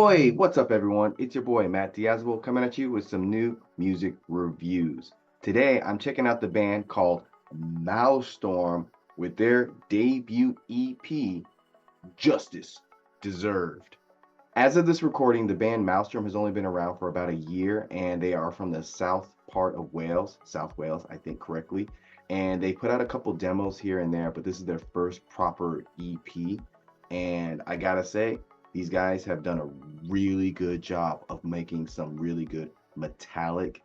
Ahoy! What's up, everyone? It's your boy Matt Diazable coming at you with some new music reviews. Today, I'm checking out the band called Maelstrom with their debut EP, Justice Deserved. As of this recording, the band Maelstrom has only been around for about a year, and they are from the south part of Wales, South Wales, I think correctly. And they put out a couple demos here and there, but this is their first proper EP. And I gotta say, these guys have done a really good job of making some really good metallic,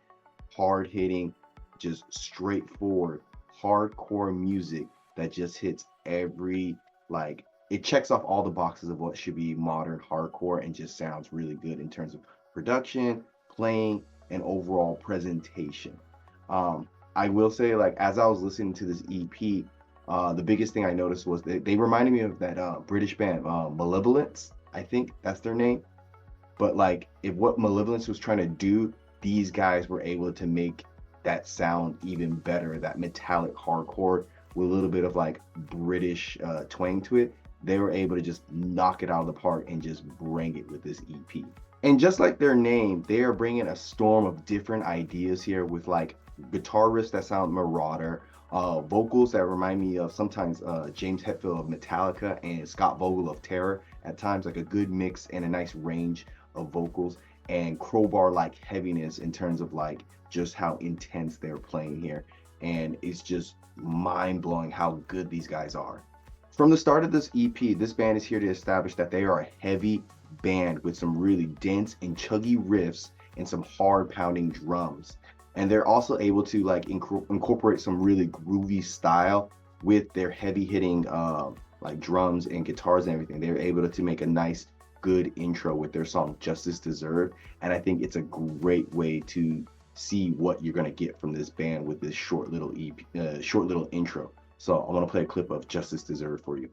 hard-hitting, just straightforward, hardcore music that just hits every it checks off all the boxes of what should be modern hardcore and just sounds really good in terms of production, playing, and overall presentation. I will say, as I was listening to this EP, the biggest thing I noticed was that they reminded me of that British band, Malevolence. I think that's their name. But if what Malevolence was trying to do, these guys were able to make that sound even better, that metallic hardcore with a little bit of British twang to it. They were able to just knock it out of the park and just bring it with this EP. And just like their name, they are bringing a storm of different ideas here with guitar riffs that sound Marauder, vocals that remind me of sometimes James Hetfield of Metallica and Scott Vogel of Terror at times, like a good mix and a nice range of vocals, and crowbar-like heaviness in terms of just how intense they're playing here. And it's just mind-blowing how good these guys are. From the start of this EP, this band is here to establish that they are a heavy band with some really dense and chuggy riffs and some hard pounding drums. And they're also able to incorporate some really groovy style with their heavy hitting drums and guitars and everything. They're able to make a nice good intro with their song Justice Deserved, and I think it's a great way to see what you're going to get from this band with this short little intro. So I want to play a clip of Justice Deserved for you.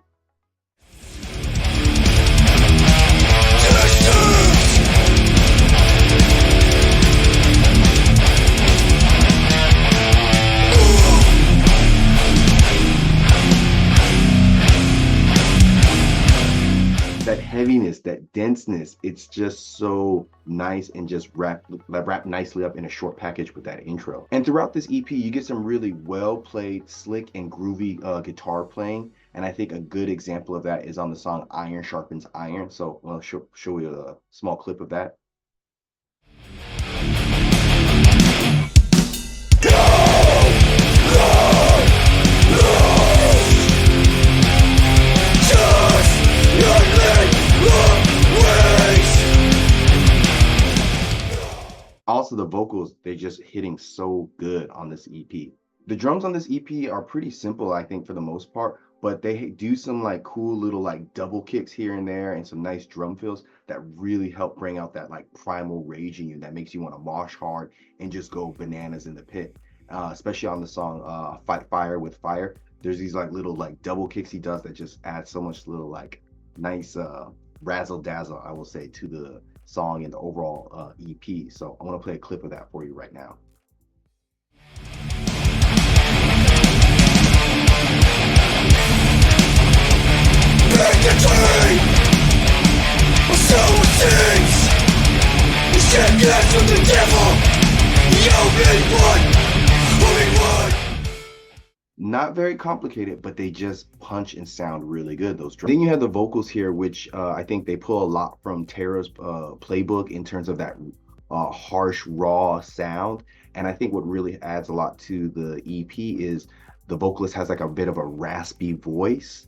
That heaviness, that denseness, it's just so nice and just wrapped nicely up in a short package with that intro. And throughout this EP, you get some really well played, slick and groovy guitar playing. And I think a good example of that is on the song Iron Sharpens Iron. So I'll show you a small clip of that. Also, the vocals, they're just hitting so good on this EP. The drums on this EP are pretty simple, I think, for the most part, but they do some cool little double kicks here and there and some nice drum fills that really help bring out that primal rage in you that makes you want to mosh hard and just go bananas in the pit. Especially on the song Fight Fire with Fire. There's these little double kicks he does that just add so much little nice razzle dazzle, I will say, to the song and the overall EP. So I want to play a clip of that for you right now. Not very complicated, but they just punch and sound really good, those drums. Then you have the vocals here, which I think they pull a lot from Terror's playbook in terms of that harsh, raw sound. And I think what really adds a lot to the EP is the vocalist has a bit of a raspy voice.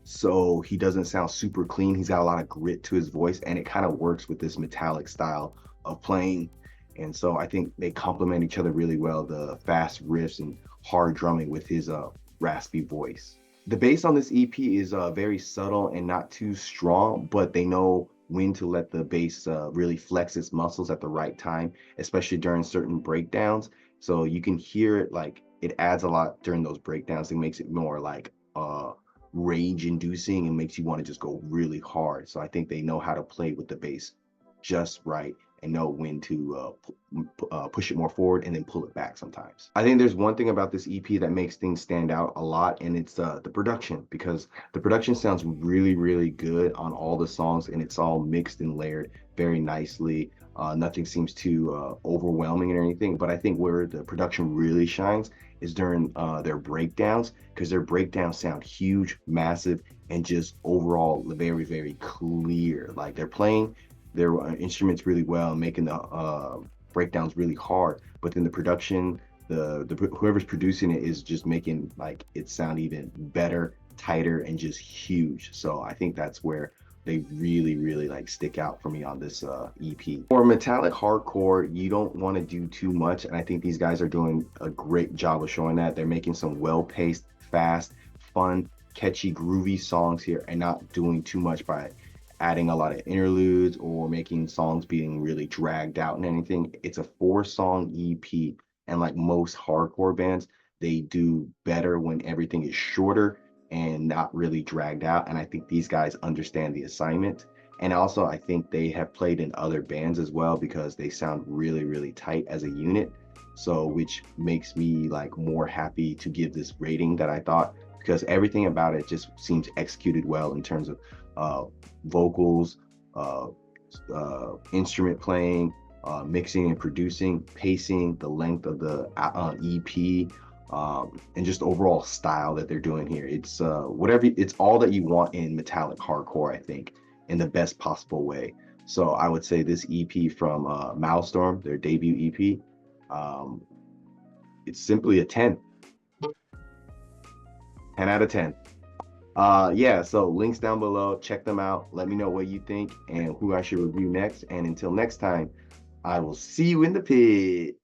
So he doesn't sound super clean. He's got a lot of grit to his voice, and it kind of works with this metallic style of playing. And so I think they complement each other really well, the fast riffs and hard drumming with his raspy voice. The bass on this EP is very subtle and not too strong, but they know when to let the bass really flex its muscles at the right time, especially during certain breakdowns. So you can hear it, it adds a lot during those breakdowns. It makes it more rage inducing and makes you want to just go really hard. So I think they know how to play with the bass just right and know when to push it more forward and then pull it back sometimes. I think there's one thing about this EP that makes things stand out a lot, and it's the production, because the production sounds really, really good on all the songs, and it's all mixed and layered very nicely. Nothing seems too overwhelming or anything, but I think where the production really shines is during their breakdowns, because their breakdowns sound huge, massive, and just overall very, very clear. Like they're playing their instruments really well, making the breakdowns really hard, but then the production, the whoever's producing it is just making like it sound even better, tighter, and just huge. So I think that's where they really, really like stick out for me on this EP. For metallic hardcore, you don't want to do too much, and I think these guys are doing a great job of showing that. They're making some well-paced, fast, fun, catchy, groovy songs here, and not doing too much by adding a lot of interludes or making songs being really dragged out and anything. It's a 4-song EP, and like most hardcore bands, they do better when everything is shorter and not really dragged out. And I think these guys understand the assignment. And also, I think they have played in other bands as well, because they sound really, really tight as a unit. So, which makes me like more happy to give this rating that I thought, because everything about it just seems executed well in terms of vocals, uh, instrument playing, mixing and producing, pacing, the length of the EP, and just overall style that they're doing here. It's it's all that you want in metallic hardcore, I think, in the best possible way. So I would say this EP from Maelstrom, their debut EP, it's simply a 10 out of 10. Yeah, so links down below, check them out, let me know what you think and who I should review next, and until next time, I will see you in the pit.